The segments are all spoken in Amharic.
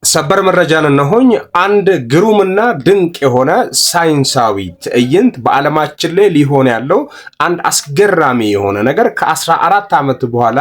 ሰበር መረጃን እነሆኝ። አንድ ግሩምና ድንቅ የሆነ ሳይንሳዊ ትዕይንት በዓለማችን ላይ ሊሆን ያለው አንድ አስገራሚ የሆነ ነገር ከ14 ዓመት በኋላ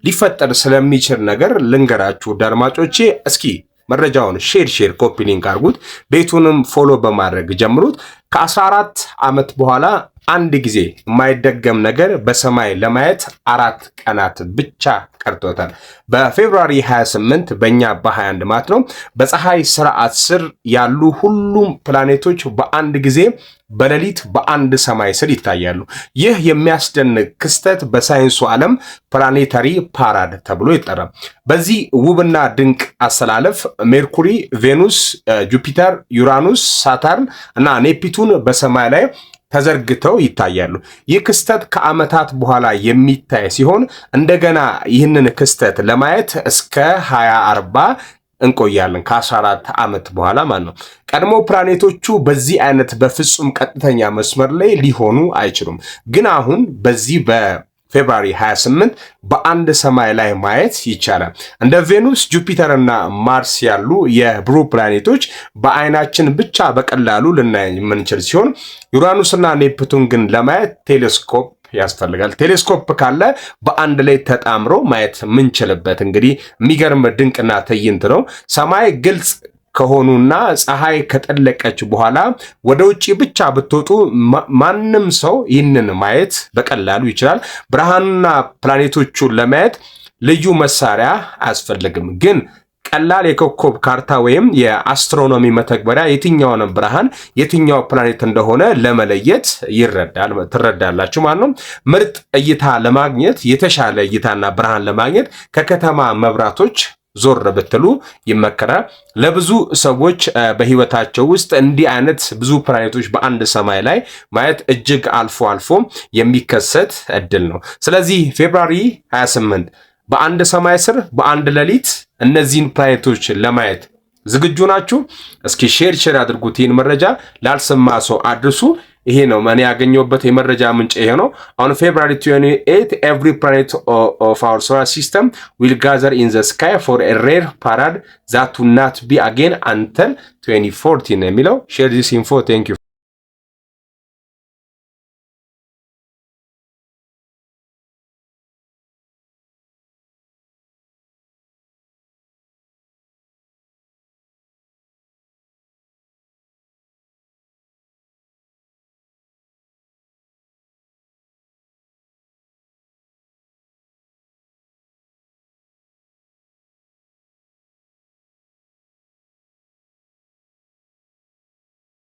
ሊፈጠር ስለሚችል ነገር ልንገራችሁ አድማጮቼ። እስኪ መረጃውን ሼር ኮፒ ሊንክ አድርጉት፣ ቤቱንም ፎሎ በማድረግ ጀምሩት። ከ14 ዓመት በኋላ አንድ ጊዜ የማይደገም ነገር በሰማይ ለማየት 4 ቀናት ብቻ ቀርቶታል። በፌብሩዋሪ 28 በእኛ በ21 ማለት ነው በፀሐይ ስርዓት ስር ያሉ ሁሉም ፕላኔቶች በአንድ ጊዜ በሌሊት በአንድ ሰማይ ስር ይታያሉ። ይህ የሚያስደንቅ ክስተት በሳይንሱ ዓለም ፕላኔታሪ ፓራድ ተብሎ ይጠራል። በዚህ ውብና ድንቅ አሰላለፍ ሜርኩሪ፣ ቬኑስ፣ ጁፒተር፣ ዩራኑስ፣ ሳተርን እና ኔፕቱን በሰማይ ላይ ተዘርግተው ይታያሉ። ይህ ክስተት ከዓመታት በኋላ የሚታይ ሲሆን እንደገና ይህንን ክስተት ለማየት እስከ 2040 እንቆያለን። ከ14 ዓመት በኋላ ማለት ነው። ቀድሞ ፕላኔቶቹ በዚህ አይነት በፍጹም ቀጥተኛ መስመር ላይ ሊሆኑ አይችሉም። ግን አሁን በዚህ በፌብሩዋሪ 28 በአንድ ሰማይ ላይ ማየት ይቻላል። እንደ ቬኑስ፣ ጁፒተር እና ማርስ ያሉ የብሩ ፕላኔቶች በአይናችን ብቻ በቀላሉ ልናይ የምንችል ሲሆን ዩራኑስና ኔፕቱን ግን ለማየት ቴሌስኮፕ ያስፈልጋል። ቴሌስኮፕ ካለ በአንድ ላይ ተጣምሮ ማየት የምንችልበት እንግዲህ የሚገርም ድንቅና ትዕይንት ነው። ሰማይ ግልጽ ከሆኑና ፀሐይ ከጠለቀች በኋላ ወደ ውጪ ብቻ ብትወጡ ማንም ሰው ይህንን ማየት በቀላሉ ይችላል። ብርሃንና ፕላኔቶቹን ለማየት ልዩ መሳሪያ አያስፈልግም። ግን ቀላል የኮከብ ካርታ ወይም የአስትሮኖሚ መተግበሪያ የትኛውን ብርሃን የትኛው ፕላኔት እንደሆነ ለመለየት ትረዳላችሁ ማለት ነው። ምርጥ እይታ ለማግኘት የተሻለ እይታና ብርሃን ለማግኘት ከከተማ መብራቶች ዞር ብትሉ ይመከራል። ለብዙ ሰዎች በህይወታቸው ውስጥ እንዲህ አይነት ብዙ ፕላኔቶች በአንድ ሰማይ ላይ ማየት እጅግ አልፎ የሚከሰት እድል ነው። ስለዚህ ፌብሩዋሪ 28 በአንድ ሰማይ ስር በአንድ ሌሊት እነዚህን ፕላኔቶች ለማየት ዝግጁ ናችሁ? እስኪ ሼር አድርጉት። ይህን መረጃ ላልሰማ ሰው አድርሱ። ይሄ ነው እኔ ያገኘሁበት የመረጃ ምንጭ ይሄ ነው። on February 28 every planet of our solar system will gather in the sky for a rare parade that will not be again until 2040 ነው የሚለው። share this info. thank you.